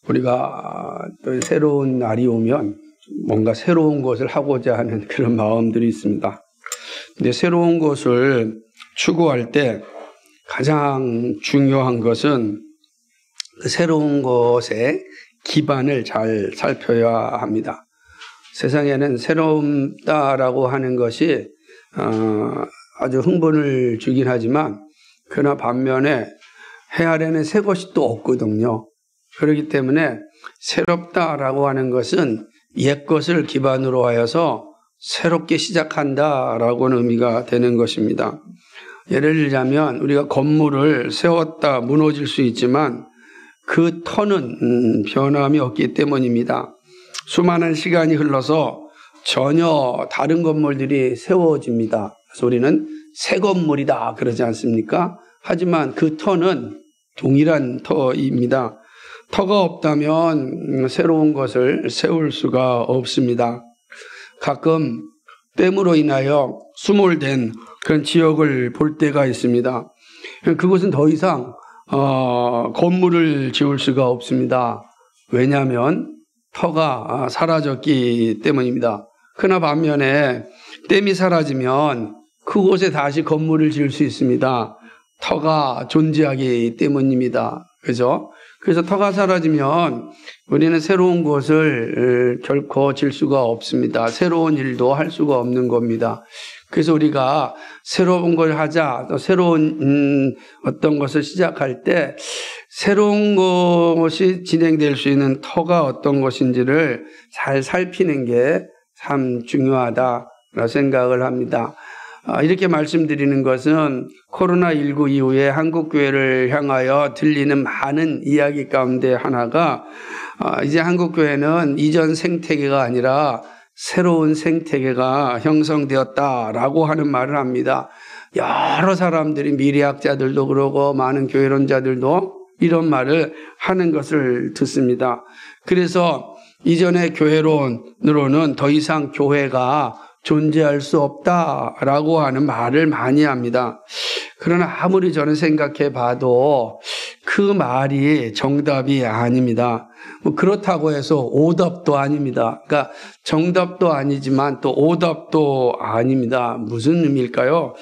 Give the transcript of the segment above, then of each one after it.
우리가 또 새로운 날이 오면 뭔가 새로운 것을 하고자 하는 그런 마음들이 있습니다. 근데 새로운 것을 추구할 때 가장 중요한 것은 그 새로운 것의 기반을 잘 살펴야 합니다. 세상에는 새롭다라고 하는 것이 아주 흥분을 주긴 하지만 그러나 반면에 해아래는 새 것이 또 없거든요. 그렇기 때문에 새롭다라고 하는 것은 옛 것을 기반으로 하여서 새롭게 시작한다라고는 의미가 되는 것입니다. 예를 들자면 우리가 건물을 세웠다 무너질 수 있지만 그 터는 변함이 없기 때문입니다. 수많은 시간이 흘러서 전혀 다른 건물들이 세워집니다. 그래서 우리는 새 건물이다 그러지 않습니까? 하지만 그 터는 동일한 터입니다. 터가 없다면 새로운 것을 세울 수가 없습니다. 가끔 댐으로 인하여 수몰된 그런 지역을 볼 때가 있습니다. 그곳은 더 이상 건물을 지을 수가 없습니다. 왜냐하면 터가 사라졌기 때문입니다. 그러나 반면에 댐이 사라지면 그곳에 다시 건물을 지을 수 있습니다. 터가 존재하기 때문입니다. 그죠? 그래서 터가 사라지면 우리는 새로운 곳을 결코 질 수가 없습니다. 새로운 일도 할 수가 없는 겁니다. 그래서 우리가 새로운 걸 하자, 또 새로운 어떤 것을 시작할 때 새로운 것이 진행될 수 있는 터가 어떤 것인지를 잘 살피는 게 참 중요하다라고 생각을 합니다. 이렇게 말씀드리는 것은 코로나19 이후에 한국교회를 향하여 들리는 많은 이야기 가운데 하나가 이제 한국교회는 이전 생태계가 아니라 새로운 생태계가 형성되었다라고 하는 말을 합니다. 여러 사람들이 미래학자들도 그러고 많은 교회론자들도 이런 말을 하는 것을 듣습니다. 그래서 이전의 교회론으로는 더 이상 교회가 존재할 수 없다라고 하는 말을 많이 합니다. 그러나 아무리 저는 생각해 봐도 그 말이 정답이 아닙니다. 그렇다고 해서 오답도 아닙니다. 그러니까 정답도 아니지만 또 오답도 아닙니다. 무슨 의미일까요?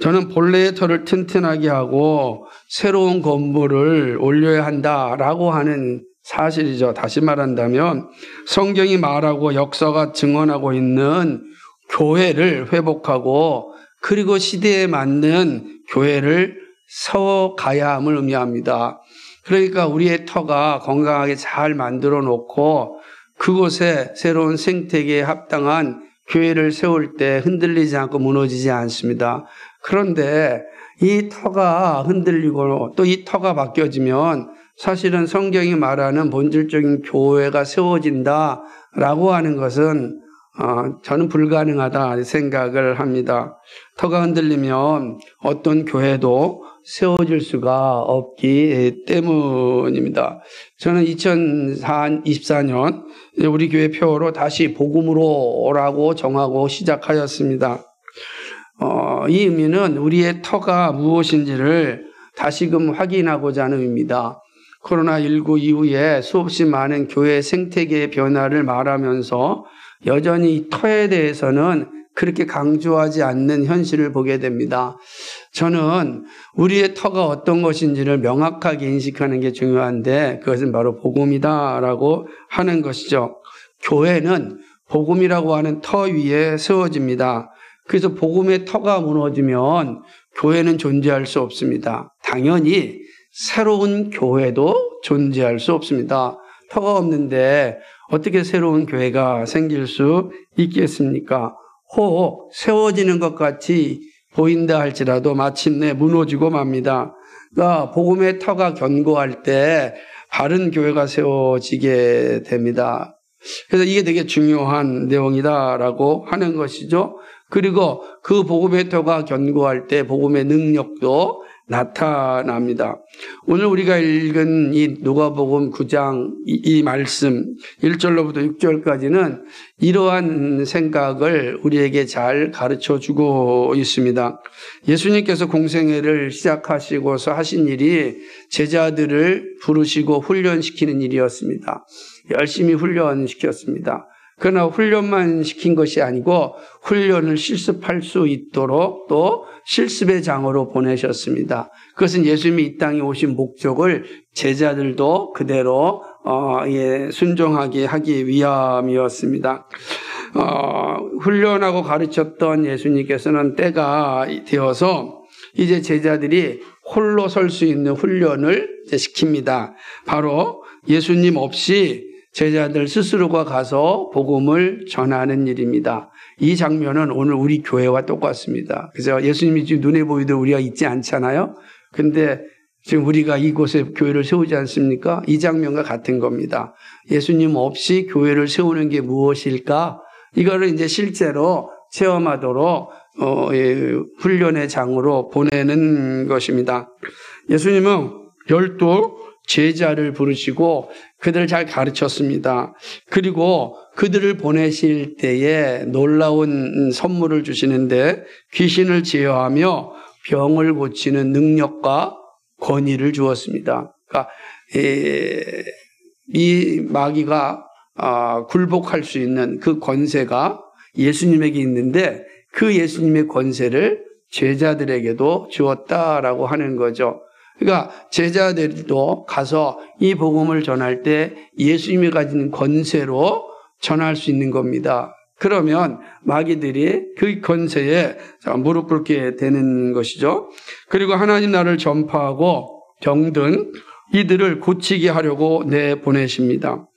저는 본래의 터를 튼튼하게 하고 새로운 건물을 올려야 한다라고 하는 사실이죠. 다시 말한다면 성경이 말하고 역사가 증언하고 있는 교회를 회복하고 그리고 시대에 맞는 교회를 세워가야 함을 의미합니다. 그러니까 우리의 터가 건강하게 잘 만들어 놓고 그곳에 새로운 생태계에 합당한 교회를 세울 때 흔들리지 않고 무너지지 않습니다. 그런데 이 터가 흔들리고 또 이 터가 바뀌어지면 사실은 성경이 말하는 본질적인 교회가 세워진다라고 하는 것은 저는 불가능하다 생각을 합니다. 터가 흔들리면 어떤 교회도 세워질 수가 없기 때문입니다. 저는 2024년 우리 교회 표어로 다시 복음으로라고 정하고 시작하였습니다. 이 의미는 우리의 터가 무엇인지를 다시금 확인하고자 하는 의미입니다. 코로나19 이후에 수없이 많은 교회 생태계의 변화를 말하면서 여전히 이 터에 대해서는 그렇게 강조하지 않는 현실을 보게 됩니다. 저는 우리의 터가 어떤 것인지를 명확하게 인식하는 게 중요한데 그것은 바로 복음이다라고 하는 것이죠. 교회는 복음이라고 하는 터 위에 세워집니다. 그래서 복음의 터가 무너지면 교회는 존재할 수 없습니다. 당연히 새로운 교회도 존재할 수 없습니다. 터가 없는데 어떻게 새로운 교회가 생길 수 있겠습니까? 혹 세워지는 것 같이 보인다 할지라도 마침내 무너지고 맙니다. 그러니까 복음의 터가 견고할 때 바른 교회가 세워지게 됩니다. 그래서 이게 되게 중요한 내용이다라고 하는 것이죠. 그리고 그 복음의 터가 견고할 때 복음의 능력도 나타납니다. 오늘 우리가 읽은 이 누가복음 9장 이 말씀 1절로부터 6절까지는 이러한 생각을 우리에게 잘 가르쳐 주고 있습니다. 예수님께서 공생애를 시작하시고서 하신 일이 제자들을 부르시고 훈련시키는 일이었습니다. 열심히 훈련시켰습니다. 그러나 훈련만 시킨 것이 아니고 훈련을 실습할 수 있도록 또 실습의 장으로 보내셨습니다. 그것은 예수님이 이 땅에 오신 목적을 제자들도 그대로 순종하게 하기 위함이었습니다. 훈련하고 가르쳤던 예수님께서는 때가 되어서 이제 제자들이 홀로 설 수 있는 훈련을 시킵니다. 바로 예수님 없이 제자들 스스로가 가서 복음을 전하는 일입니다. 이 장면은 오늘 우리 교회와 똑같습니다. 그래서 예수님이 지금 눈에 보이도 우리가 있지 않잖아요. 근데 지금 우리가 이곳에 교회를 세우지 않습니까? 이 장면과 같은 겁니다. 예수님 없이 교회를 세우는 게 무엇일까? 이거를 이제 실제로 체험하도록 훈련의 장으로 보내는 것입니다. 예수님은 12 제자를 부르시고 그들을 잘 가르쳤습니다. 그리고 그들을 보내실 때에 놀라운 선물을 주시는데 귀신을 제어하며 병을 고치는 능력과 권위를 주었습니다. 그러니까 이 마귀가 굴복할 수 있는 그 권세가 예수님에게 있는데 그 예수님의 권세를 제자들에게도 주었다라고 하는 거죠. 그러니까 제자들도 가서 이 복음을 전할 때 예수님이 가진 권세로 전할 수 있는 겁니다. 그러면 마귀들이 그 권세에 무릎 꿇게 되는 것이죠. 그리고 하나님 나라를 전파하고 병든 이들을 고치게 하려고 내보내십니다.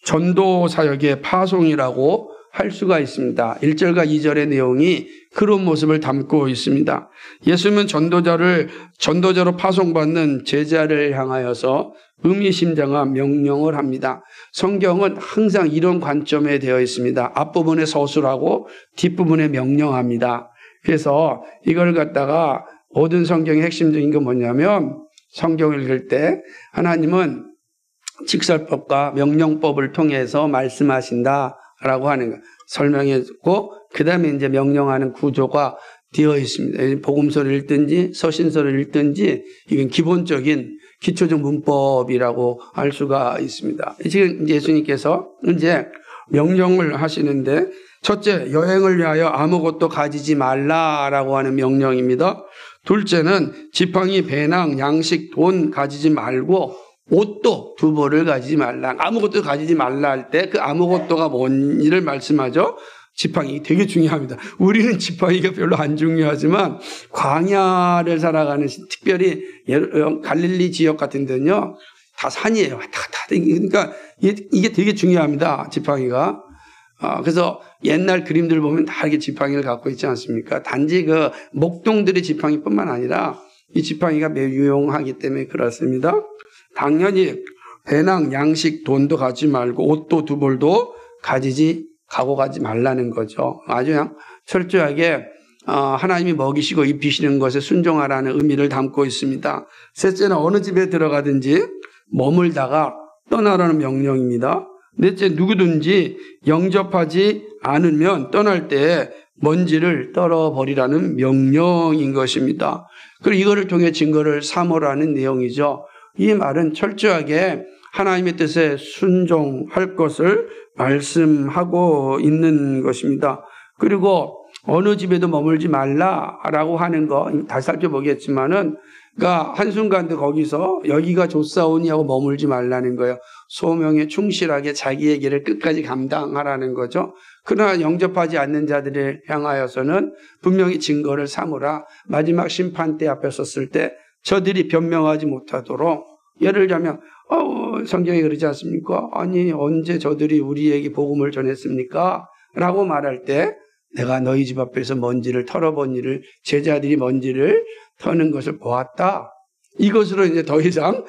전도 사역의 파송이라고 할 수가 있습니다. 1절과 2절의 내용이 그런 모습을 담고 있습니다. 예수님은 전도자로 파송받는 제자를 향하여서 의미심장한 명령을 합니다. 성경은 항상 이런 관점에 되어 있습니다. 앞부분에 서술하고 뒷부분에 명령합니다. 그래서 이걸 갖다가 모든 성경의 핵심적인 건 뭐냐면 성경을 읽을 때 하나님은 직설법과 명령법을 통해서 말씀하신다라고 하는 거 설명했고 그 다음에 이제 명령하는 구조가 되어 있습니다. 복음서를 읽든지 서신서를 읽든지 이건 기본적인 기초적 문법이라고 할 수가 있습니다. 지금 예수님께서 이제 명령을 하시는데 첫째, 여행을 위하여 아무것도 가지지 말라라고 하는 명령입니다. 둘째는 지팡이, 배낭, 양식, 돈 가지지 말고 옷도 2벌을 가지지 말라. 아무것도 가지지 말라 할 때 그 아무것도가 뭔지를 말씀하죠. 지팡이 되게 중요합니다. 우리는 지팡이가 별로 안 중요하지만 광야를 살아가는 특별히 갈릴리 지역 같은 데는요 다 산이에요. 다 그러니까 이게 되게 중요합니다. 지팡이가. 그래서 옛날 그림들 보면 다 이렇게 지팡이를 갖고 있지 않습니까? 단지 그 목동들의 지팡이뿐만 아니라 이 지팡이가 매우 유용하기 때문에 그렇습니다. 당연히 배낭, 양식, 돈도 가지 말고 옷도 2벌도 가고 가지 말라는 거죠. 아주 그냥 철저하게 하나님이 먹이시고 입히시는 것에 순종하라는 의미를 담고 있습니다. 셋째는 어느 집에 들어가든지 머물다가 떠나라는 명령입니다. 넷째, 누구든지 영접하지 않으면 떠날 때 먼지를 떨어버리라는 명령인 것입니다. 그리고 이거를 통해 증거를 삼으라는 내용이죠. 이 말은 철저하게 하나님의 뜻에 순종할 것을 말씀하고 있는 것입니다. 그리고 어느 집에도 머물지 말라라고 하는 거 다시 살펴보겠지만은 그러니까 한순간도 거기서 여기가 좋사오니 하고 머물지 말라는 거예요. 소명에 충실하게 자기의 길을 끝까지 감당하라는 거죠. 그러나 영접하지 않는 자들을 향하여서는 분명히 증거를 삼으라. 마지막 심판대 앞에 섰을 때 저들이 변명하지 못하도록 예를 들자면 성경에 그러지 않습니까? 아니 언제 저들이 우리에게 복음을 전했습니까? 라고 말할 때 내가 너희 집 앞에서 먼지를 털어본 일을 제자들이 먼지를 터는 것을 보았다. 이것으로 이제 더 이상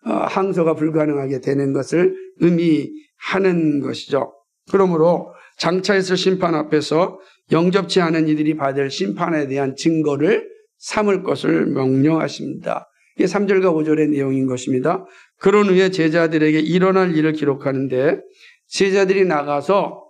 항소가 불가능하게 되는 것을 의미하는 것이죠. 그러므로 장차에서 심판 앞에서 영접치 않은 이들이 받을 심판에 대한 증거를 삼을 것을 명령하십니다. 이게 3절과 5절의 내용인 것입니다. 그런 후에 제자들에게 일어날 일을 기록하는데 제자들이 나가서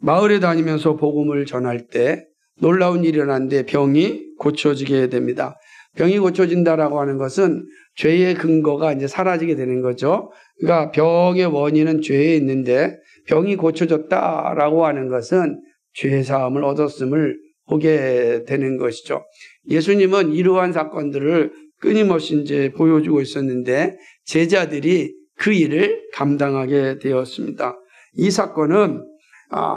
마을에 다니면서 복음을 전할 때 놀라운 일이 일어났는데 병이 고쳐지게 됩니다. 병이 고쳐진다라고 하는 것은 죄의 근거가 이제 사라지게 되는 거죠. 그러니까 병의 원인은 죄에 있는데 병이 고쳐졌다라고 하는 것은 죄 사함을 얻었음을 보게 되는 것이죠. 예수님은 이러한 사건들을 끊임없이 이제 보여주고 있었는데 제자들이 그 일을 감당하게 되었습니다. 이 사건은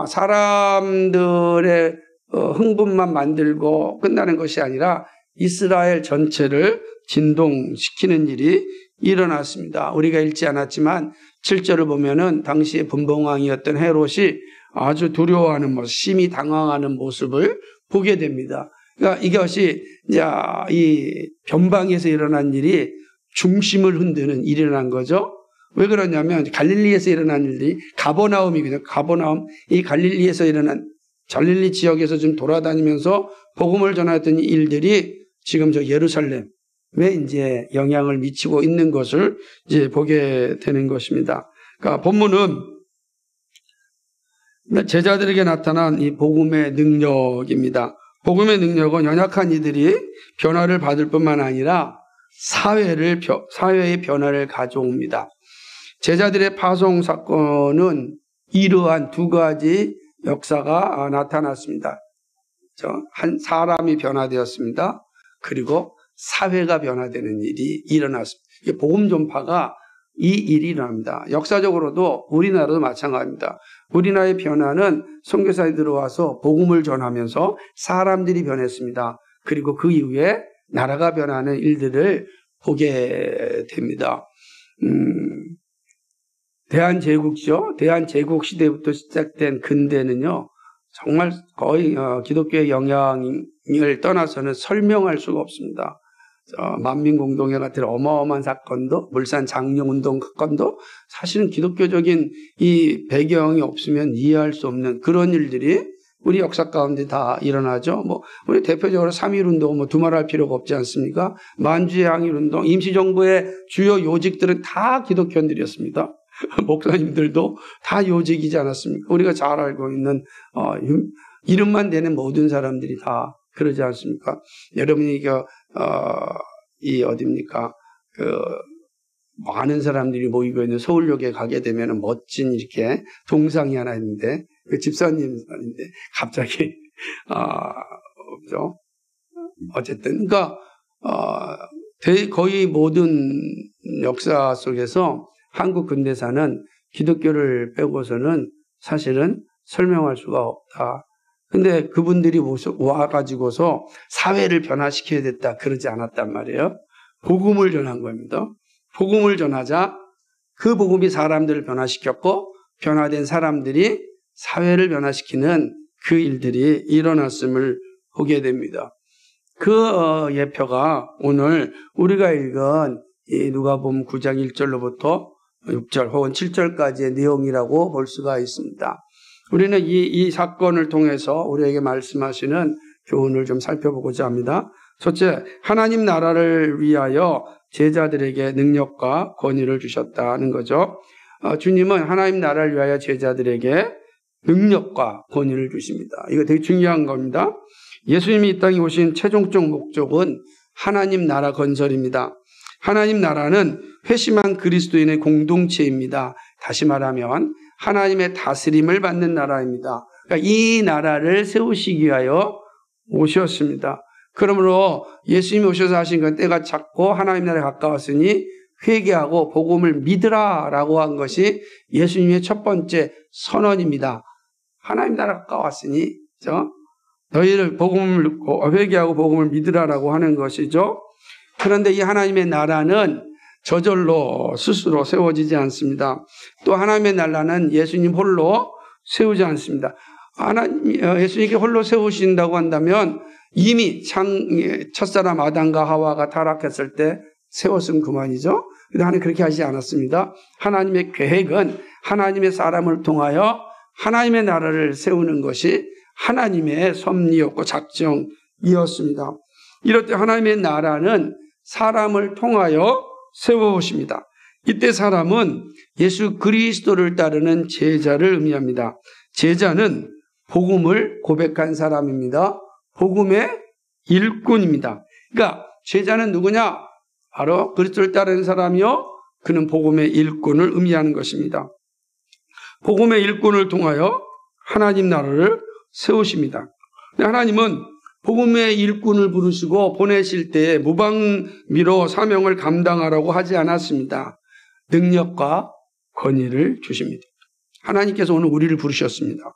사람들의 흥분만 만들고 끝나는 것이 아니라 이스라엘 전체를 진동시키는 일이 일어났습니다. 우리가 읽지 않았지만 7절을 보면은 당시의 분봉왕이었던 헤롯이 아주 두려워하는 모습, 심히 당황하는 모습을 보게 됩니다. 그러니까 이것이 이제 이 변방에서 일어난 일이 중심을 흔드는 일이 일어난 거죠. 왜 그러냐면 갈릴리에서 일어난 일이 가버나움이거든요. 가버나움, 이 갈릴리에서 일어난 갈릴리 지역에서 좀 돌아다니면서 복음을 전했던 일들이 지금 저 예루살렘에 이제 영향을 미치고 있는 것을 이제 보게 되는 것입니다. 그러니까 본문은 제자들에게 나타난 이 복음의 능력입니다. 복음의 능력은 연약한 이들이 변화를 받을 뿐만 아니라 사회의 변화를 가져옵니다. 제자들의 파송 사건은 이러한 두 가지 역사가 나타났습니다. 한 사람이 변화되었습니다. 그리고 사회가 변화되는 일이 일어났습니다. 이게 복음 전파가 이 일이 일어납니다. 역사적으로도 우리나라도 마찬가지입니다. 우리나라의 변화는 선교사에 들어와서 복음을 전하면서 사람들이 변했습니다. 그리고 그 이후에 나라가 변하는 일들을 보게 됩니다. 대한제국이죠. 대한제국 시대부터 시작된 근대는요, 정말 거의 기독교의 영향을 떠나서는 설명할 수가 없습니다. 만민공동회 같은 어마어마한 사건도, 물산 장려운동 사건도 사실은 기독교적인 이 배경이 없으면 이해할 수 없는 그런 일들이 우리 역사 가운데 다 일어나죠. 우리 대표적으로 3.1운동 두말할 필요가 없지 않습니까? 만주의 항일운동, 임시정부의 주요 요직들은 다 기독교인들이었습니다. 목사님들도 다 요직이지 않았습니까? 우리가 잘 알고 있는 이름만 되는 모든 사람들이 다 그러지 않습니까? 여러분이 이 어딥니까? 많은 사람들이 모이고 있는 서울역에 가게 되면 멋진 이렇게 동상이 하나 있는데 그 집사님인데 갑자기 없죠. 어쨌든 그러니까 거의 모든 역사 속에서 한국 근대사는 기독교를 빼고서는 사실은 설명할 수가 없다. 근데 그분들이 와가지고서 사회를 변화시켜야 됐다. 그러지 않았단 말이에요. 복음을 전한 겁니다. 복음을 전하자 그 복음이 사람들을 변화시켰고 변화된 사람들이 사회를 변화시키는 그 일들이 일어났음을 보게 됩니다. 그 예표가 오늘 우리가 읽은 이 누가복음 9장 1절로부터 6절 혹은 7절까지의 내용이라고 볼 수가 있습니다. 우리는 이 사건을 통해서 우리에게 말씀하시는 교훈을 좀 살펴보고자 합니다. 첫째, 하나님 나라를 위하여 제자들에게 능력과 권위를 주셨다는 거죠. 주님은 하나님 나라를 위하여 제자들에게 능력과 권위를 주십니다. 이거 되게 중요한 겁니다. 예수님이 이 땅에 오신 최종적 목적은 하나님 나라 건설입니다. 하나님 나라는 회심한 그리스도인의 공동체입니다. 다시 말하면 하나님의 다스림을 받는 나라입니다. 그러니까 이 나라를 세우시기 위하여 오셨습니다. 그러므로 예수님이 오셔서 하신 건 때가 찼고 하나님 나라에 가까웠으니 회개하고 복음을 믿으라라고 한 것이 예수님의 첫 번째 선언입니다. 하나님 나라가 가까웠으니 너희를 복음을 듣고 회개하고 복음을 믿으라라고 하는 것이죠. 그런데 이 하나님의 나라는 저절로 스스로 세워지지 않습니다. 또 하나님의 나라는 예수님 홀로 세우지 않습니다. 예수님께 홀로 세우신다고 한다면 이미 첫사람 아담과 하와가 타락했을 때 세웠으면 그만이죠. 그런데 하나님 그렇게 하지 않았습니다. 하나님의 계획은 하나님의 사람을 통하여 하나님의 나라를 세우는 것이 하나님의 섭리였고 작정이었습니다. 이럴 때 하나님의 나라는 사람을 통하여 세워오십니다. 이때 사람은 예수 그리스도를 따르는 제자를 의미합니다. 제자는 복음을 고백한 사람입니다. 복음의 일꾼입니다. 그러니까 제자는 누구냐? 바로 그리스도를 따르는 사람이요. 그는 복음의 일꾼을 의미하는 것입니다. 복음의 일꾼을 통하여 하나님 나라를 세우십니다. 하나님은 복음의 일꾼을 부르시고 보내실 때 무방비로 사명을 감당하라고 하지 않았습니다. 능력과 권위를 주십니다. 하나님께서 오늘 우리를 부르셨습니다.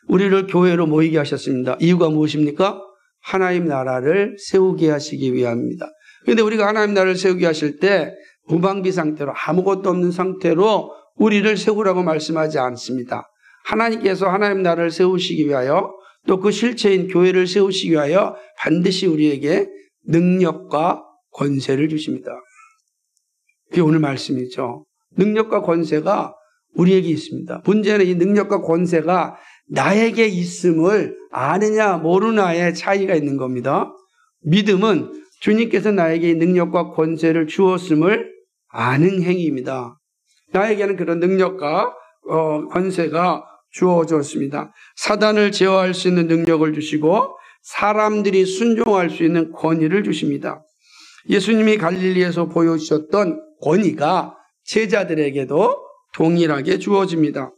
우리를 교회로 모이게 하셨습니다. 이유가 무엇입니까? 하나님 나라를 세우게 하시기 위함입니다. 그런데 우리가 하나님 나라를 세우게 하실 때 무방비 상태로 아무것도 없는 상태로 우리를 세우라고 말씀하지 않습니다. 하나님께서 하나님 나라를 세우시기 위하여 또 그 실체인 교회를 세우시기 위하여 반드시 우리에게 능력과 권세를 주십니다. 그게 오늘 말씀이죠. 능력과 권세가 우리에게 있습니다. 문제는 이 능력과 권세가 나에게 있음을 아느냐 모르냐의 차이가 있는 겁니다. 믿음은 주님께서 나에게 능력과 권세를 주었음을 아는 행위입니다. 나에게는 그런 능력과 권세가 주어졌습니다. 사단을 제어할 수 있는 능력을 주시고 사람들이 순종할 수 있는 권위를 주십니다. 예수님이 갈릴리에서 보여주셨던 권위가 제자들에게도 동일하게 주어집니다.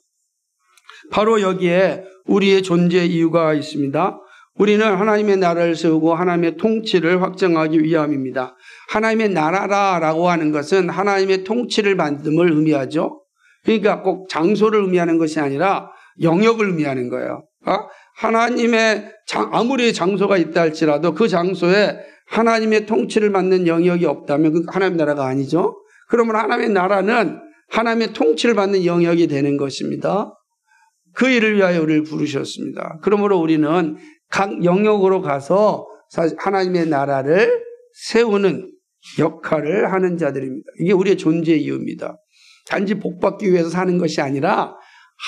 바로 여기에 우리의 존재 이유가 있습니다. 우리는 하나님의 나라를 세우고 하나님의 통치를 확정하기 위함입니다. 하나님의 나라라고 하는 것은 하나님의 통치를 만듦을 의미하죠. 그러니까 꼭 장소를 의미하는 것이 아니라 영역을 의미하는 거예요. 하나님의 아무리 장소가 있다 할지라도 그 장소에 하나님의 통치를 받는 영역이 없다면 그 하나님의 나라가 아니죠. 그러면 하나님의 나라는 하나님의 통치를 받는 영역이 되는 것입니다. 그 일을 위하여 우리를 부르셨습니다. 그러므로 우리는 각 영역으로 가서 하나님의 나라를 세우는 역할을 하는 자들입니다. 이게 우리의 존재의 이유입니다. 단지 복받기 위해서 사는 것이 아니라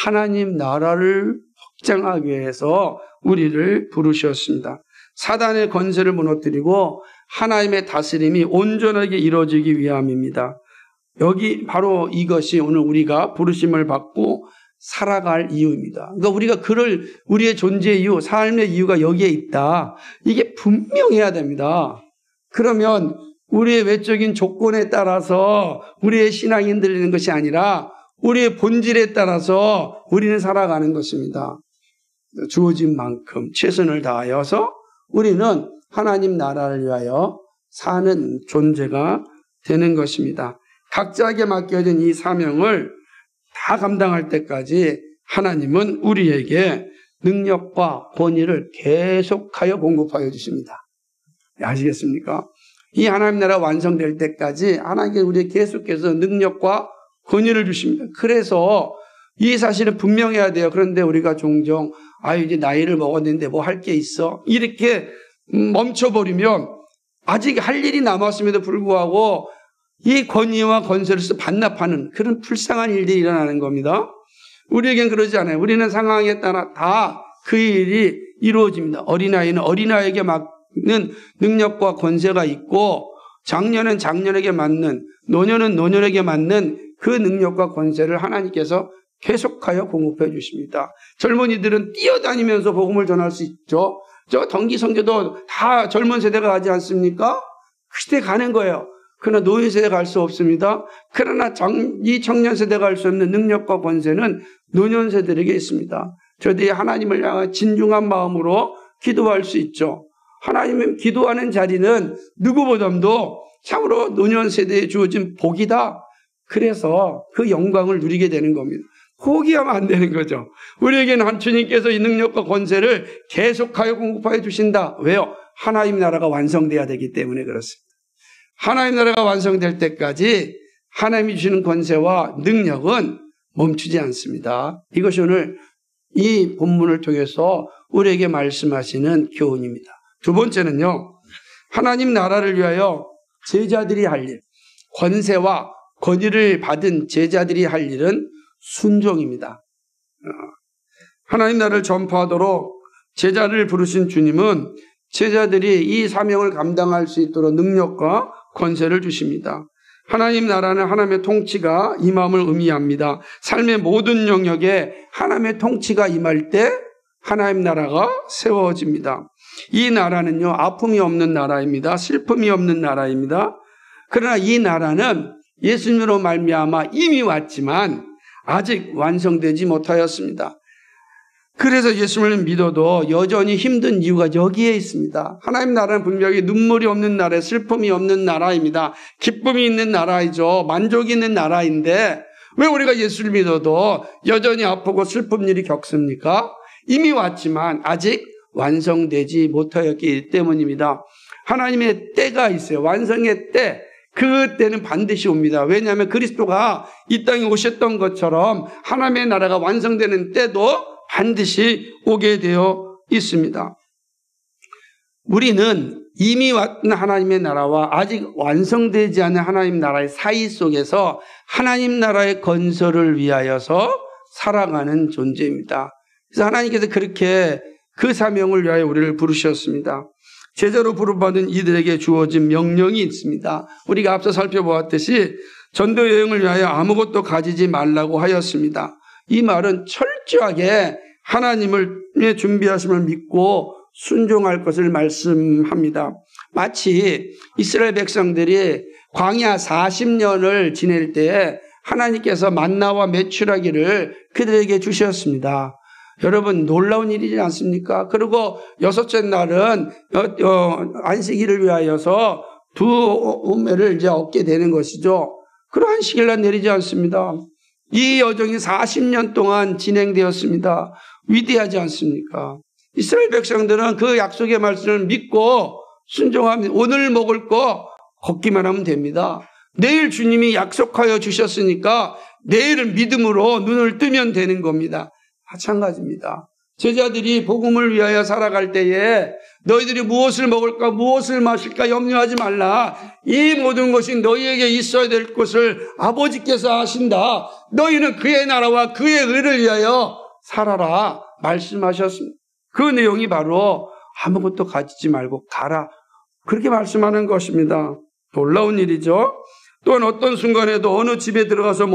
하나님 나라를 확장하기 위해서 우리를 부르셨습니다. 사단의 권세를 무너뜨리고 하나님의 다스림이 온전하게 이루어지기 위함입니다. 여기 바로 이것이 오늘 우리가 부르심을 받고 살아갈 이유입니다. 그러니까 우리가 우리의 존재 이유, 삶의 이유가 여기에 있다. 이게 분명해야 됩니다. 그러면 우리의 외적인 조건에 따라서 우리의 신앙이 흔들리는 것이 아니라 우리의 본질에 따라서 우리는 살아가는 것입니다. 주어진 만큼 최선을 다하여서 우리는 하나님 나라를 위하여 사는 존재가 되는 것입니다. 각자에게 맡겨진 이 사명을 다 감당할 때까지 하나님은 우리에게 능력과 권위를 계속하여 공급하여 주십니다. 아시겠습니까? 이 하나님 나라 완성될 때까지 하나님께서 우리에게 계속해서 능력과 권위를 주십니다. 그래서 이 사실은 분명해야 돼요. 그런데 우리가 종종 이제 나이를 먹었는데 뭐 할 게 있어? 이렇게 멈춰버리면 아직 할 일이 남았음에도 불구하고 이 권위와 권세를 반납하는 그런 불쌍한 일들이 일어나는 겁니다. 우리에겐 그러지 않아요. 우리는 상황에 따라 다 그 일이 이루어집니다. 어린아이는 어린아이에게 맞는 능력과 권세가 있고 장년은 장년에게 맞는, 노년은 노년에게 맞는 그 능력과 권세를 하나님께서 계속하여 공급해 주십니다. 젊은이들은 뛰어다니면서 복음을 전할 수 있죠. 저 동기 성교도 다 젊은 세대가 하지 않습니까? 그 시대에 가는 거예요. 그러나 노인 세대가 갈 수 없습니다. 그러나 이 청년 세대가 할 수 없는 능력과 권세는 노년 세대에게 있습니다. 저들이 하나님을 향한 진중한 마음으로 기도할 수 있죠. 하나님은 기도하는 자리는 누구보다도 참으로 노년 세대에 주어진 복이다. 그래서 그 영광을 누리게 되는 겁니다. 포기하면 안 되는 거죠. 우리에게는 주님께서 이 능력과 권세를 계속하여 공급하여 주신다. 왜요? 하나님 나라가 완성돼야 되기 때문에 그렇습니다. 하나님 나라가 완성될 때까지 하나님이 주시는 권세와 능력은 멈추지 않습니다. 이것이 오늘 이 본문을 통해서 우리에게 말씀하시는 교훈입니다. 두 번째는요, 하나님 나라를 위하여 제자들이 할 일, 권세와 권위를 받은 제자들이 할 일은 순종입니다. 하나님 나라를 전파하도록 제자를 부르신 주님은 제자들이 이 사명을 감당할 수 있도록 능력과 권세를 주십니다. 하나님 나라는 하나님의 통치가 임함을 의미합니다. 삶의 모든 영역에 하나님의 통치가 임할 때 하나님 나라가 세워집니다. 이 나라는요, 아픔이 없는 나라입니다. 슬픔이 없는 나라입니다. 그러나 이 나라는 예수님으로 말미암아 이미 왔지만 아직 완성되지 못하였습니다. 그래서 예수님을 믿어도 여전히 힘든 이유가 여기에 있습니다. 하나님 나라는 분명히 눈물이 없는 나라, 슬픔이 없는 나라입니다. 기쁨이 있는 나라이죠. 만족이 있는 나라인데 왜 우리가 예수를 믿어도 여전히 아프고 슬픈 일이 겪습니까? 이미 왔지만 아직 완성되지 못하였기 때문입니다. 하나님의 때가 있어요. 완성의 때. 그 때는 반드시 옵니다. 왜냐하면 그리스도가 이 땅에 오셨던 것처럼 하나님의 나라가 완성되는 때도 반드시 오게 되어 있습니다. 우리는 이미 왔던 하나님의 나라와 아직 완성되지 않은 하나님 나라의 사이 속에서 하나님 나라의 건설을 위하여서 살아가는 존재입니다. 그래서 하나님께서 그렇게 그 사명을 위하여 우리를 부르셨습니다. 제자로 부름받은 이들에게 주어진 명령이 있습니다. 우리가 앞서 살펴보았듯이 전도 여행을 위하여 아무것도 가지지 말라고 하였습니다. 이 말은 철저하게 하나님의 준비하심을 믿고 순종할 것을 말씀합니다. 마치 이스라엘 백성들이 광야 40년을 지낼 때에 하나님께서 만나와 메추라기를 그들에게 주셨습니다. 여러분 놀라운 일이지 않습니까? 그리고 여섯째 날은 안식일을 위하여서 두 오매를 이제 얻게 되는 것이죠. 그러한 안식일날 내리지 않습니다. 이 여정이 40년 동안 진행되었습니다. 위대하지 않습니까? 이스라엘 백성들은 그 약속의 말씀을 믿고 순종합니다. 오늘 먹을 거 걷기만 하면 됩니다. 내일 주님이 약속하여 주셨으니까 내일은 믿음으로 눈을 뜨면 되는 겁니다. 마찬가지입니다. 제자들이 복음을 위하여 살아갈 때에 너희들이 무엇을 먹을까 무엇을 마실까 염려하지 말라. 이 모든 것이 너희에게 있어야 될 것을 아버지께서 하신다. 너희는 그의 나라와 그의 의를 위하여 살아라 말씀하셨습니다. 그 내용이 바로 아무것도 가지지 말고 가라. 그렇게 말씀하는 것입니다. 놀라운 일이죠. 또한 어떤 순간에도 어느 집에 들어가서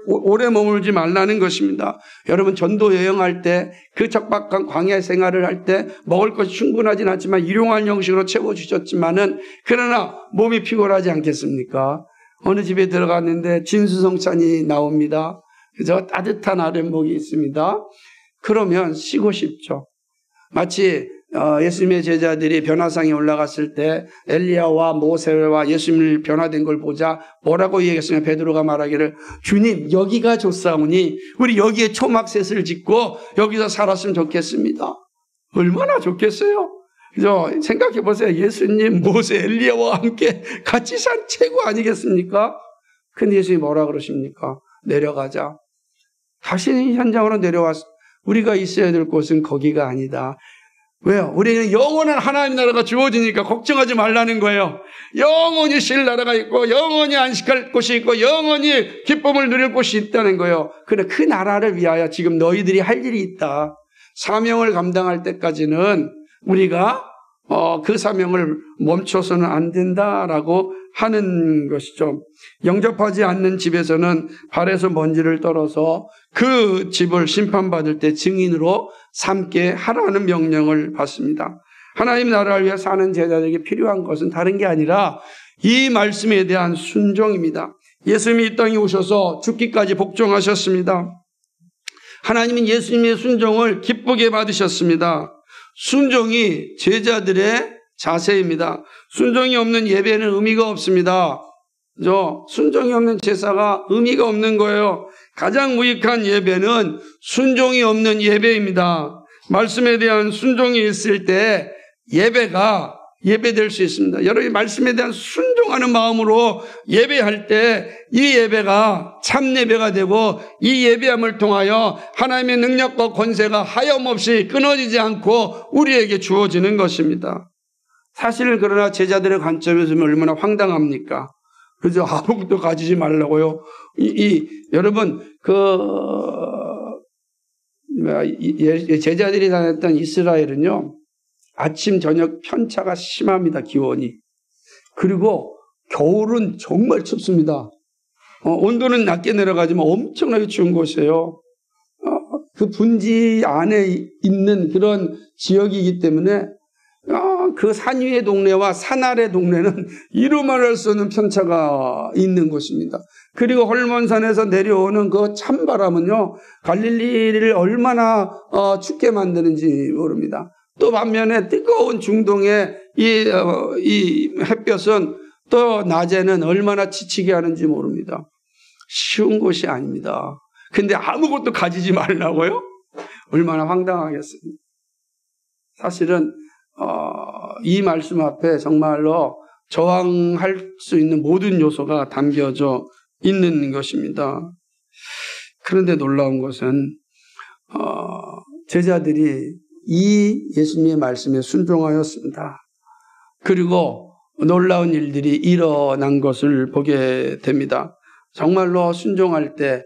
오래 머물지 말라는 것입니다. 여러분 전도 여행할 때 그 척박한 광야 생활을 할 때 먹을 것이 충분하진 않지만 일용할 형식으로 채워주셨지만은 그러나 몸이 피곤하지 않겠습니까? 어느 집에 들어갔는데 진수성찬이 나옵니다. 그래서 따뜻한 아랫목이 있습니다. 그러면 쉬고 싶죠. 마치 예수님의 제자들이 변화상에 올라갔을 때 엘리야와 모세와 예수님을 변화된 걸 보자 뭐라고 얘기했으면 베드로가 말하기를 주님 여기가 좋사오니 우리 여기에 초막셋을 짓고 여기서 살았으면 좋겠습니다. 얼마나 좋겠어요. 그죠? 생각해 보세요. 예수님, 모세, 엘리야와 함께 같이 산 최고 아니겠습니까? 근데 예수님이 뭐라 그러십니까? 내려가자. 다시 현장으로 내려와서 우리가 있어야 될 곳은 거기가 아니다. 왜요? 우리는 영원한 하나님 나라가 주어지니까 걱정하지 말라는 거예요. 영원히 쉴 나라가 있고 영원히 안식할 곳이 있고 영원히 기쁨을 누릴 곳이 있다는 거예요. 그런데 그 나라를 위하여 지금 너희들이 할 일이 있다. 사명을 감당할 때까지는 우리가 그 사명을 멈춰서는 안 된다라고 하는 것이죠. 영접하지 않는 집에서는 발에서 먼지를 떨어서 그 집을 심판받을 때 증인으로 삼게 하라는 명령을 받습니다. 하나님 나라를 위해 사는 제자들에게 필요한 것은 다른 게 아니라 이 말씀에 대한 순종입니다. 예수님이 이 땅에 오셔서 죽기까지 복종하셨습니다. 하나님은 예수님의 순종을 기쁘게 받으셨습니다. 순종이 제자들의 자세입니다. 순종이 없는 예배는 의미가 없습니다. 순종이 없는 제사가 의미가 없는 거예요. 가장 무익한 예배는 순종이 없는 예배입니다. 말씀에 대한 순종이 있을 때 예배가 예배될 수 있습니다. 여러분이 말씀에 대한 순종하는 마음으로 예배할 때 이 예배가 참 예배가 되고 이 예배함을 통하여 하나님의 능력과 권세가 하염없이 끊어지지 않고 우리에게 주어지는 것입니다. 사실은 그러나 제자들의 관점에서 보면 얼마나 황당합니까? 그죠? 아무것도 가지지 말라고요. 여러분, 제자들이 다녔던 이스라엘은요, 아침 저녁 편차가 심합니다. 기온이. 그리고 겨울은 정말 춥습니다. 온도는 낮게 내려가지만 엄청나게 추운 곳이에요. 그 분지 안에 있는 그런 지역이기 때문에 그 산 위의 동네와 산 아래 동네는 이루 말할 수 없는 편차가 있는 곳입니다. 그리고 헐몬산에서 내려오는 그 찬바람은요, 갈릴리를 얼마나 춥게 만드는지 모릅니다. 또 반면에 뜨거운 중동의 이 햇볕은 또 낮에는 얼마나 지치게 하는지 모릅니다. 쉬운 곳이 아닙니다. 근데 아무것도 가지지 말라고요? 얼마나 황당하겠습니까? 사실은 이 말씀 앞에 정말로 저항할 수 있는 모든 요소가 담겨져 있는 것입니다. 그런데 놀라운 것은 제자들이 이 예수님의 말씀에 순종하였습니다. 그리고 놀라운 일들이 일어난 것을 보게 됩니다. 정말로 순종할 때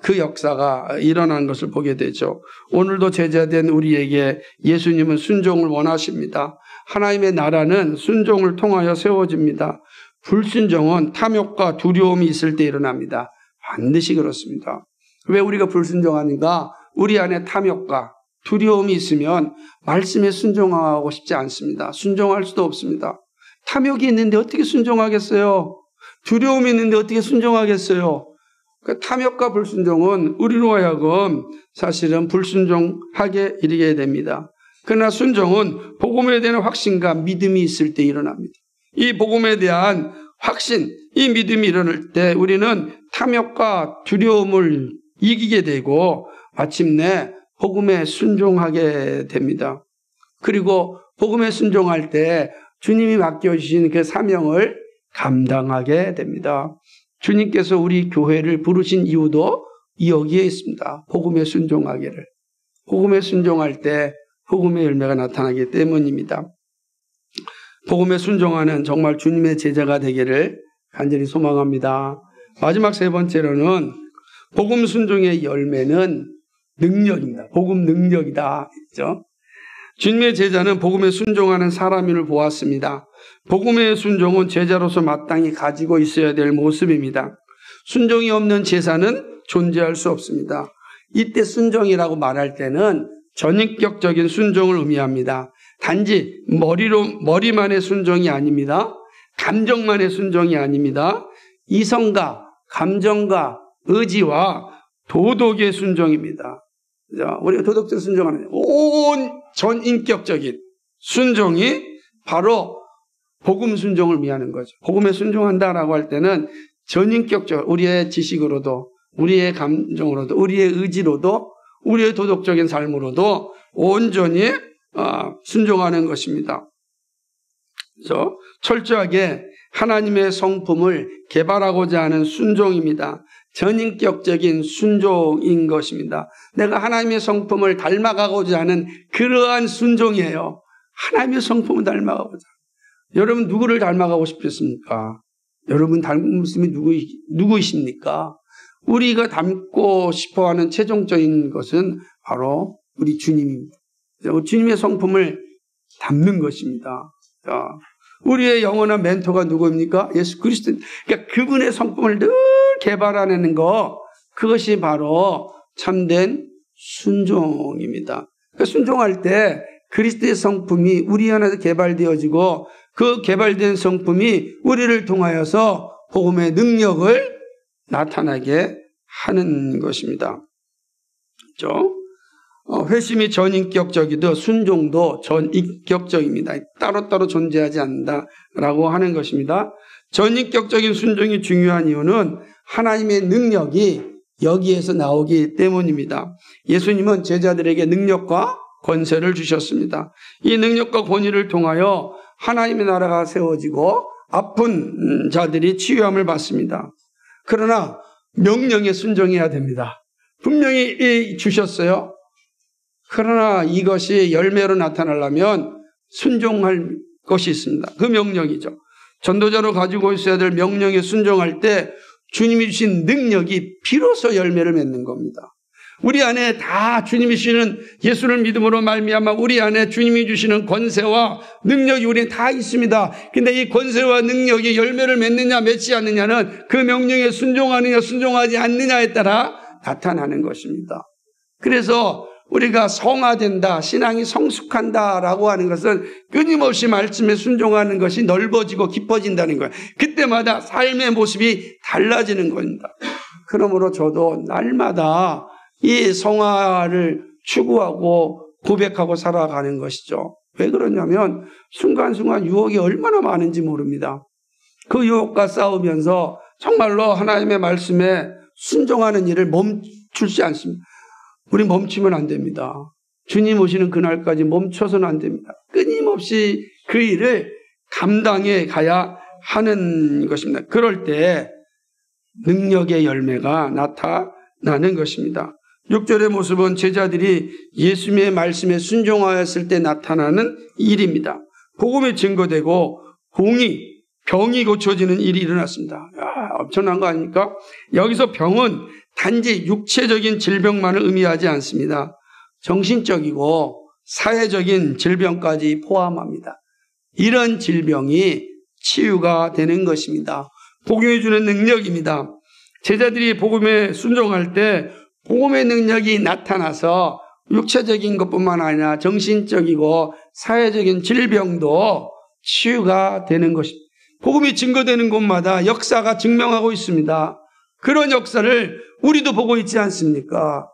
그 역사가 일어난 것을 보게 되죠. 오늘도 제자된 우리에게 예수님은 순종을 원하십니다. 하나님의 나라는 순종을 통하여 세워집니다. 불순종은 탐욕과 두려움이 있을 때 일어납니다. 반드시 그렇습니다. 왜 우리가 불순종하는가? 우리 안에 탐욕과 두려움이 있으면 말씀에 순종하고 싶지 않습니다. 순종할 수도 없습니다. 탐욕이 있는데 어떻게 순종하겠어요? 두려움이 있는데 어떻게 순종하겠어요? 그 탐욕과 불순종은 우리로 하여금 사실은 불순종하게 이르게 됩니다. 그러나 순종은 복음에 대한 확신과 믿음이 있을 때 일어납니다. 이 복음에 대한 확신, 이 믿음이 일어날 때 우리는 탐욕과 두려움을 이기게 되고 마침내 복음에 순종하게 됩니다. 그리고 복음에 순종할 때 주님이 맡겨주신 그 사명을 감당하게 됩니다. 주님께서 우리 교회를 부르신 이유도 여기에 있습니다. 복음에 순종하기를. 복음에 순종할 때 복음의 열매가 나타나기 때문입니다. 복음에 순종하는 정말 주님의 제자가 되기를 간절히 소망합니다. 마지막 세 번째로는 복음 순종의 열매는 능력입니다. 복음 능력이다 했죠. 주님의 제자는 복음에 순종하는 사람을 보았습니다. 복음의 순종은 제자로서 마땅히 가지고 있어야 될 모습입니다. 순종이 없는 제사는 존재할 수 없습니다. 이때 순종이라고 말할 때는 전인격적인 순종을 의미합니다. 단지 머리만의 순종이 아닙니다. 감정만의 순종이 아닙니다. 이성과 감정과 의지와 도덕의 순종입니다. 우리가 도덕적 순종하는 온 전인격적인 순종이 바로 복음 순종을 의미하는 거죠. 복음에 순종한다라고 할 때는 전인격적, 우리의 지식으로도, 우리의 감정으로도, 우리의 의지로도, 우리의 도덕적인 삶으로도 온전히 순종하는 것입니다. 그래서 철저하게 하나님의 성품을 개발하고자 하는 순종입니다. 전인격적인 순종인 것입니다. 내가 하나님의 성품을 닮아가고자 하는 그러한 순종이에요. 하나님의 성품을 닮아가고자. 여러분 누구를 닮아가고 싶으십니까? 여러분 닮은 모습이 누구이십니까? 우리가 닮고 싶어하는 최종적인 것은 바로 우리 주님입니다. 주님의 성품을 닮는 것입니다. 우리의 영원한 멘토가 누구입니까? 예수 그리스도. 그러니까 그분의 성품을 늘 개발해내는 것, 그것이 바로 참된 순종입니다. 그러니까 순종할 때 그리스도의 성품이 우리 안에서 개발되어지고 그 개발된 성품이 우리를 통하여서 복음의 능력을 나타나게 하는 것입니다. 그렇죠? 회심이 전인격적이듯 순종도 전인격적입니다. 따로따로 존재하지 않는다라고 하는 것입니다. 전인격적인 순종이 중요한 이유는 하나님의 능력이 여기에서 나오기 때문입니다. 예수님은 제자들에게 능력과 권세를 주셨습니다. 이 능력과 권위를 통하여 하나님의 나라가 세워지고 아픈 자들이 치유함을 받습니다. 그러나 명령에 순종해야 됩니다. 분명히 주셨어요. 그러나 이것이 열매로 나타나려면 순종할 것이 있습니다. 그 명령이죠. 전도자로 가지고 있어야 될 명령에 순종할 때 주님이 주신 능력이 비로소 열매를 맺는 겁니다. 우리 안에 다 주님이 주시는 예수를 믿음으로 말미암아 우리 안에 주님이 주시는 권세와 능력이 우리는 다 있습니다. 근데 이 권세와 능력이 열매를 맺느냐 맺지 않느냐는 그 명령에 순종하느냐 순종하지 않느냐에 따라 나타나는 것입니다. 그래서 우리가 성화된다, 신앙이 성숙한다라고 하는 것은 끊임없이 말씀에 순종하는 것이 넓어지고 깊어진다는 거예요. 그때마다 삶의 모습이 달라지는 겁니다. 그러므로 저도 날마다 이 성화를 추구하고 고백하고 살아가는 것이죠. 왜 그러냐면 순간순간 유혹이 얼마나 많은지 모릅니다. 그 유혹과 싸우면서 정말로 하나님의 말씀에 순종하는 일을 멈추지 않습니다. 우리 멈추면 안 됩니다. 주님 오시는 그날까지 멈춰서는 안 됩니다. 끊임없이 그 일을 감당해 가야 하는 것입니다. 그럴 때 능력의 열매가 나타나는 것입니다. 6절의 모습은 제자들이 예수님의 말씀에 순종하였을 때 나타나는 일입니다. 복음이 증거되고 병이 고쳐지는 일이 일어났습니다. 엄청난 거 아닙니까? 여기서 병은 단지 육체적인 질병만을 의미하지 않습니다. 정신적이고 사회적인 질병까지 포함합니다. 이런 질병이 치유가 되는 것입니다. 복음이 주는 능력입니다. 제자들이 복음에 순종할 때 복음의 능력이 나타나서 육체적인 것뿐만 아니라 정신적이고 사회적인 질병도 치유가 되는 것입니다. 복음이 증거되는 곳마다 역사가 증명하고 있습니다. 그런 역사를 우리도 보고 있지 않습니까?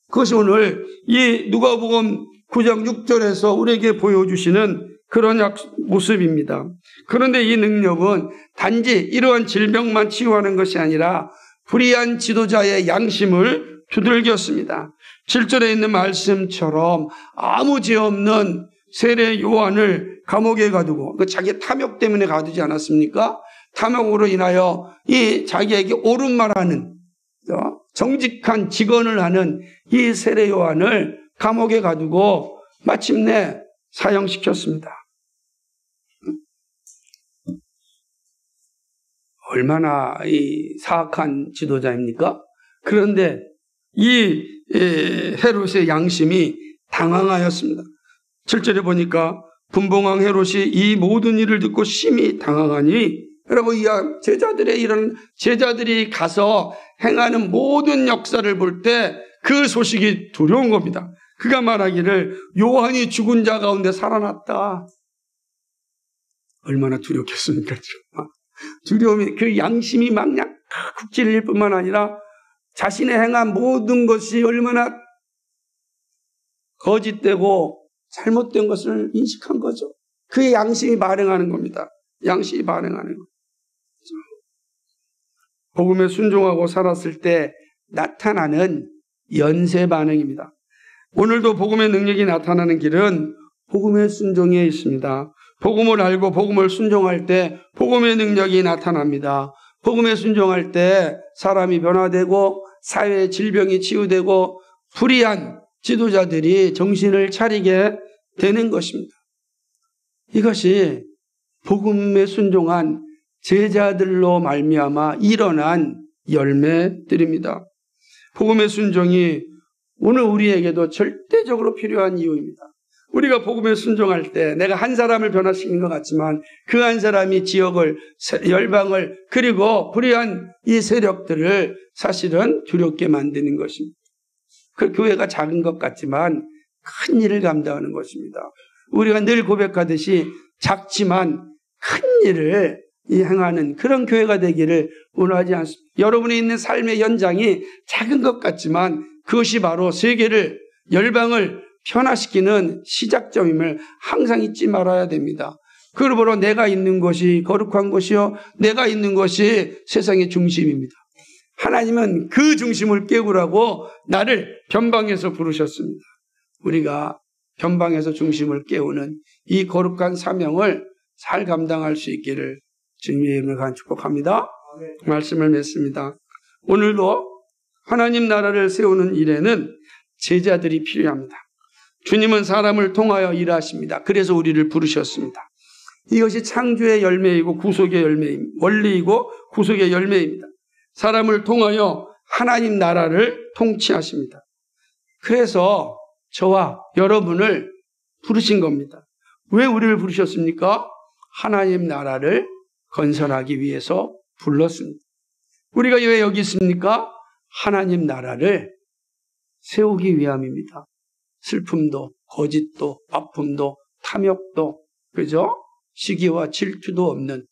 그것이 오늘 이 누가복음 9장 6절에서 우리에게 보여주시는 그런 모습입니다. 그런데 이 능력은 단지 이러한 질병만 치유하는 것이 아니라 불의한 지도자의 양심을 두들겼습니다. 7절에 있는 말씀처럼 아무 죄 없는 세례 요한을 감옥에 가두고 자기 탐욕 때문에 가두지 않았습니까? 탐욕으로 인하여 이 자기에게 옳은 말하는 정직한 직언을 하는 이 세례 요한을 감옥에 가두고 마침내 사형시켰습니다. 얼마나 이 사악한 지도자입니까? 그런데 이 헤롯의 양심이 당황하였습니다. 7절에 보니까 분봉왕 헤롯이 이 모든 일을 듣고 심히 당황하니, 여러분 제자들이 가서 행하는 모든 역사를 볼 때 그 소식이 두려운 겁니다. 그가 말하기를 요한이 죽은 자 가운데 살아났다. 얼마나 두렵겠습니까? 두려움이 그 양심이 막 쿡 찔릴 뿐만 아니라 자신의 행한 모든 것이 얼마나 거짓되고 잘못된 것을 인식한 거죠. 그의 양심이 반응하는 겁니다. 양심이 반응하는 거죠. 복음에 순종하고 살았을 때 나타나는 연쇄 반응입니다. 오늘도 복음의 능력이 나타나는 길은 복음의 순종에 있습니다. 복음을 알고 복음을 순종할 때 복음의 능력이 나타납니다. 복음에 순종할 때 사람이 변화되고 사회의 질병이 치유되고 불의한 지도자들이 정신을 차리게 되는 것입니다. 이것이 복음에 순종한 제자들로 말미암아 일어난 열매들입니다. 복음의 순종이 오늘 우리에게도 절대적으로 필요한 이유입니다. 우리가 복음에 순종할 때 내가 한 사람을 변화시키는 것 같지만 그 한 사람이 지역을, 열방을, 그리고 불의한 이 세력들을 사실은 두렵게 만드는 것입니다. 그 교회가 작은 것 같지만 큰 일을 감당하는 것입니다. 우리가 늘 고백하듯이 작지만 큰 일을 행하는 그런 교회가 되기를 원하지 않습니다. 여러분이 있는 삶의 연장이 작은 것 같지만 그것이 바로 세계를, 열방을 변화시키는 시작점임을 항상 잊지 말아야 됩니다. 그러므로 내가 있는 것이 거룩한 것이요, 내가 있는 것이 세상의 중심입니다. 하나님은 그 중심을 깨우라고 나를 변방에서 부르셨습니다. 우리가 변방에서 중심을 깨우는 이 거룩한 사명을 잘 감당할 수 있기를 주님의 이름으로 간 축복합니다. 말씀을 맺습니다. 오늘도 하나님 나라를 세우는 일에는 제자들이 필요합니다. 주님은 사람을 통하여 일하십니다. 그래서 우리를 부르셨습니다. 이것이 창조의 열매이고 구속의 열매입니다. 원리이고 구속의 열매입니다. 사람을 통하여 하나님 나라를 통치하십니다. 그래서 저와 여러분을 부르신 겁니다. 왜 우리를 부르셨습니까? 하나님 나라를 건설하기 위해서 불렀습니다. 우리가 왜 여기 있습니까? 하나님 나라를 세우기 위함입니다. 슬픔도, 거짓도, 아픔도, 탐욕도, 그죠? 시기와 질투도 없는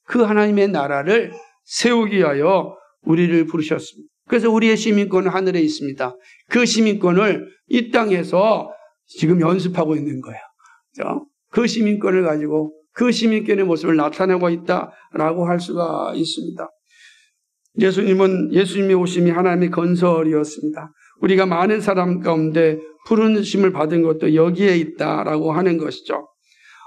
그 하나님의 나라를 세우기 위하여 우리를 부르셨습니다. 그래서 우리의 시민권은 하늘에 있습니다. 그 시민권을 이 땅에서 지금 연습하고 있는 거예요. 그죠? 그 시민권을 가지고 그 시민권의 모습을 나타내고 있다라고 할 수가 있습니다. 예수님이 오심이 하나님의 건설이었습니다. 우리가 많은 사람 가운데 부르심을 받은 것도 여기에 있다라고 하는 것이죠.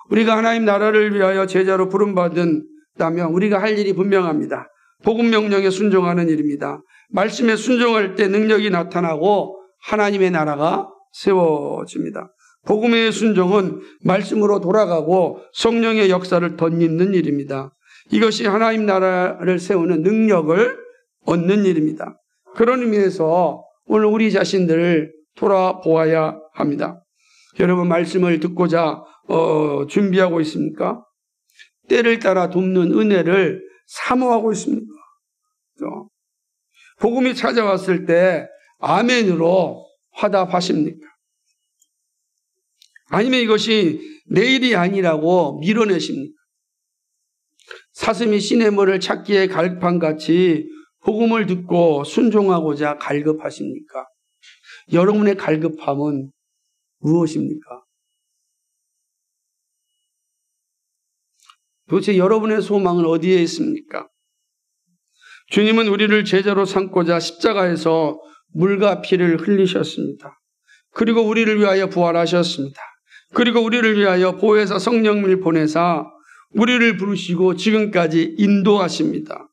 우리가 하나님 나라를 위하여 제자로 부름받은다면 우리가 할 일이 분명합니다. 복음 명령에 순종하는 일입니다. 말씀에 순종할 때 능력이 나타나고 하나님의 나라가 세워집니다. 복음의 순종은 말씀으로 돌아가고 성령의 역사를 덧입는 일입니다. 이것이 하나님 나라를 세우는 능력을 얻는 일입니다. 그런 의미에서 오늘 우리 자신들을 돌아보아야 합니다. 여러분 말씀을 듣고자 준비하고 있습니까? 때를 따라 돕는 은혜를 사모하고 있습니까? 그렇죠? 복음이 찾아왔을 때 아멘으로 화답하십니까? 아니면 이것이 내일이 아니라고 밀어내십니까? 사슴이 시냇물을 찾기에 갈급한같이 복음을 듣고 순종하고자 갈급하십니까? 여러분의 갈급함은 무엇입니까? 도대체 여러분의 소망은 어디에 있습니까? 주님은 우리를 제자로 삼고자 십자가에서 물과 피를 흘리셨습니다. 그리고 우리를 위하여 부활하셨습니다. 그리고 우리를 위하여 보혜사 성령을 보내사 우리를 부르시고 지금까지 인도하십니다.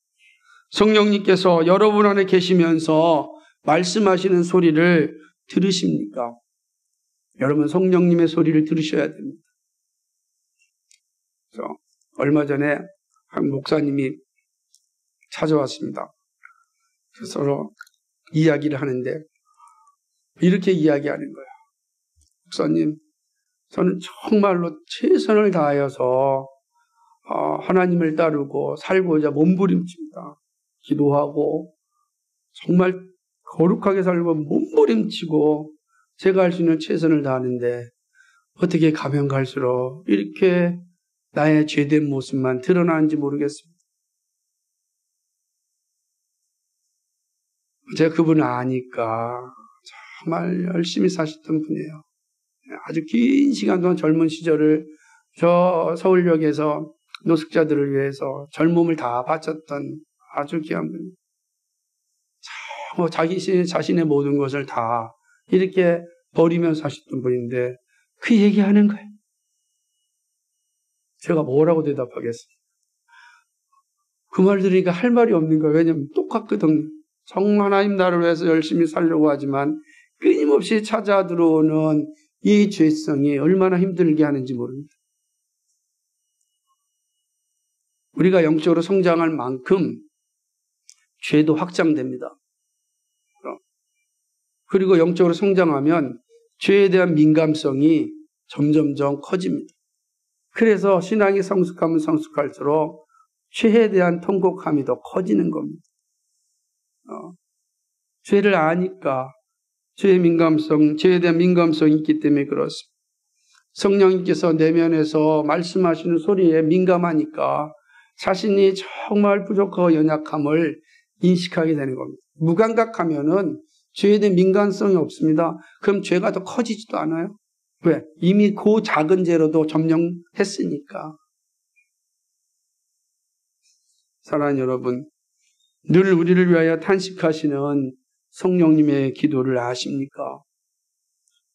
성령님께서 여러분 안에 계시면서 말씀하시는 소리를 들으십니까? 여러분 성령님의 소리를 들으셔야 됩니다. 그래서 얼마 전에 한 목사님이 찾아왔습니다. 그래서 서로 이야기를 하는데 이렇게 이야기하는 거예요. 목사님, 저는 정말로 최선을 다하여서 하나님을 따르고 살고자 몸부림칩니다. 기도하고 정말 거룩하게 살고 몸부림치고 제가 할 수 있는 최선을 다하는데 어떻게 가면 갈수록 이렇게 나의 죄된 모습만 드러나는지 모르겠습니다. 제가 그분을 아니까 정말 열심히 사셨던 분이에요. 아주 긴 시간 동안 젊은 시절을 저 서울역에서 노숙자들을 위해서 젊음을 다 바쳤던 아주 귀한 분입니다. 자신의 모든 것을 다 이렇게 버리면서 사셨던 분인데 그 얘기하는 거예요. 제가 뭐라고 대답하겠어요? 그 말 들으니까 할 말이 없는 거예요. 왜냐하면 똑같거든요. 정말 하나님 나라를 위해서 열심히 살려고 하지만 끊임없이 찾아 들어오는 이 죄성이 얼마나 힘들게 하는지 모릅니다. 우리가 영적으로 성장할 만큼 죄도 확장됩니다. 그리고 영적으로 성장하면 죄에 대한 민감성이 점점점 커집니다. 그래서 신앙이 성숙하면 성숙할수록 죄에 대한 통곡함이 더 커지는 겁니다. 죄를 아니까 죄에 대한 민감성이 있기 때문에 그렇습니다. 성령님께서 내면에서 말씀하시는 소리에 민감하니까 자신이 정말 부족하고 연약함을 인식하게 되는 겁니다. 무감각하면은 죄에 대한 민감성이 없습니다. 그럼 죄가 더 커지지도 않아요. 왜? 이미 그 작은 죄로도 점령했으니까. 사랑하는 여러분, 늘 우리를 위하여 탄식하시는 성령님의 기도를 아십니까?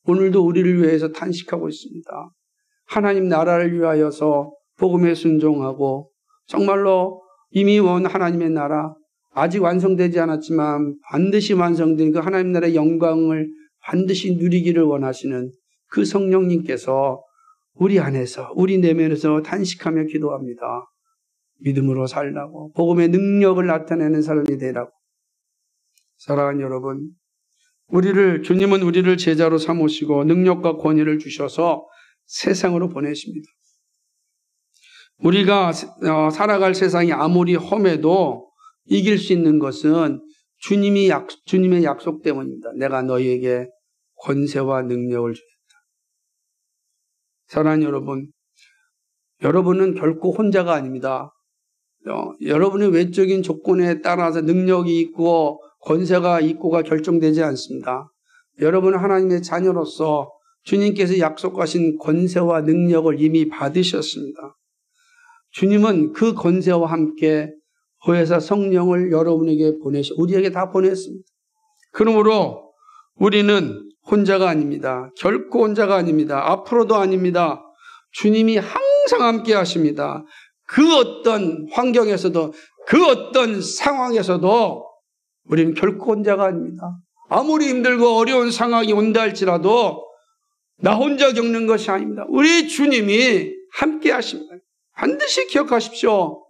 오늘도 우리를 위해서 탄식하고 있습니다. 하나님 나라를 위하여서 복음에 순종하고 정말로 이미 온 하나님의 나라, 아직 완성되지 않았지만 반드시 완성된 그 하나님 나라의 영광을 반드시 누리기를 원하시는 그 성령님께서 우리 안에서, 우리 내면에서 탄식하며 기도합니다. 믿음으로 살라고, 복음의 능력을 나타내는 사람이 되라고. 사랑하는 여러분, 주님은 우리를 제자로 삼으시고 능력과 권위를 주셔서 세상으로 보내십니다. 우리가 살아갈 세상이 아무리 험해도 이길 수 있는 것은 주님의 약속 때문입니다. 내가 너희에게 권세와 능력을 주겠다. 사랑하는 여러분, 여러분은 결코 혼자가 아닙니다. 여러분의 외적인 조건에 따라서 능력이 있고 권세가 있고가 결정되지 않습니다. 여러분은 하나님의 자녀로서 주님께서 약속하신 권세와 능력을 이미 받으셨습니다. 주님은 그 권세와 함께 보혜사 성령을 여러분에게 우리에게 다 보냈습니다. 그러므로 우리는 혼자가 아닙니다. 결코 혼자가 아닙니다. 앞으로도 아닙니다. 주님이 항상 함께 하십니다. 그 어떤 환경에서도, 그 어떤 상황에서도 우리는 결코 혼자가 아닙니다. 아무리 힘들고 어려운 상황이 온다 할지라도 나 혼자 겪는 것이 아닙니다. 우리 주님이 함께 하십니다. 반드시 기억하십시오.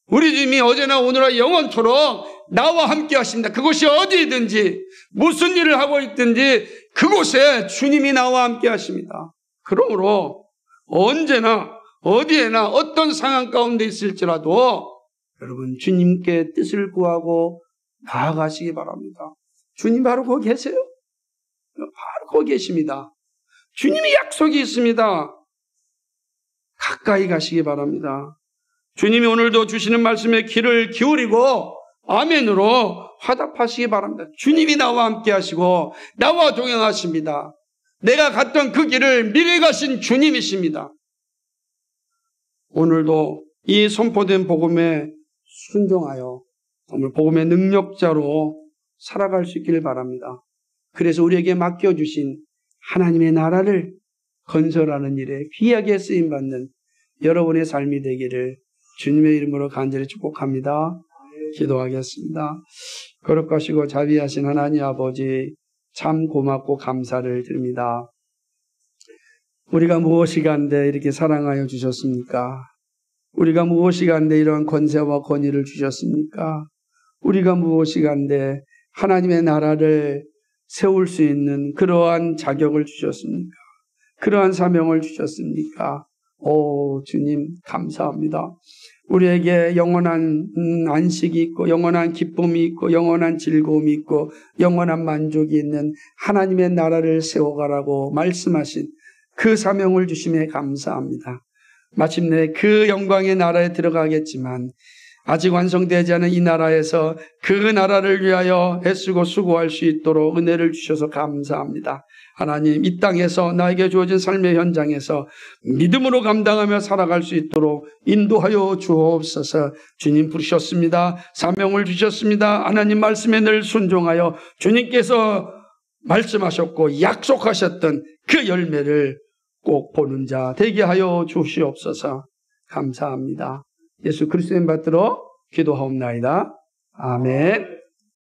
우리 주님이 어제나 오늘나 영원토록 나와 함께 하십니다. 그곳이 어디든지 무슨 일을 하고 있든지 그곳에 주님이 나와 함께 하십니다. 그러므로 언제나 어디에나 어떤 상황 가운데 있을지라도 여러분 주님께 뜻을 구하고 나아가시기 바랍니다. 주님 바로 거기 계세요. 바로 거기 계십니다. 주님의 약속이 있습니다. 가까이 가시기 바랍니다. 주님이 오늘도 주시는 말씀에 귀를 기울이고 아멘으로 화답하시기 바랍니다. 주님이 나와 함께 하시고 나와 동행하십니다. 내가 갔던 그 길을 미리 가신 주님이십니다. 오늘도 이 선포된 복음에 순종하여 오늘 복음의 능력자로 살아갈 수 있기를 바랍니다. 그래서 우리에게 맡겨주신 하나님의 나라를 건설하는 일에 귀하게 쓰임받는 여러분의 삶이 되기를 주님의 이름으로 간절히 축복합니다. 기도하겠습니다. 거룩하시고 자비하신 하나님 아버지, 참 고맙고 감사를 드립니다. 우리가 무엇이 간데 이렇게 사랑하여 주셨습니까? 우리가 무엇이 간데 이런 권세와 권위를 주셨습니까? 우리가 무엇이 간데 하나님의 나라를 세울 수 있는 그러한 자격을 주셨습니까? 그러한 사명을 주셨습니까? 오, 주님 감사합니다. 우리에게 영원한 안식이 있고 영원한 기쁨이 있고 영원한 즐거움이 있고 영원한 만족이 있는 하나님의 나라를 세워가라고 말씀하신 그 사명을 주심에 감사합니다. 마침내 그 영광의 나라에 들어가겠지만 아직 완성되지 않은 이 나라에서 그 나라를 위하여 애쓰고 수고할 수 있도록 은혜를 주셔서 감사합니다. 하나님, 이 땅에서 나에게 주어진 삶의 현장에서 믿음으로 감당하며 살아갈 수 있도록 인도하여 주옵소서. 주님 부르셨습니다. 사명을 주셨습니다. 하나님 말씀에 늘 순종하여 주님께서 말씀하셨고 약속하셨던 그 열매를 꼭 보는 자 되게 하여 주시옵소서. 감사합니다. 예수 그리스도의 이름 받들어 기도하옵나이다. 아멘.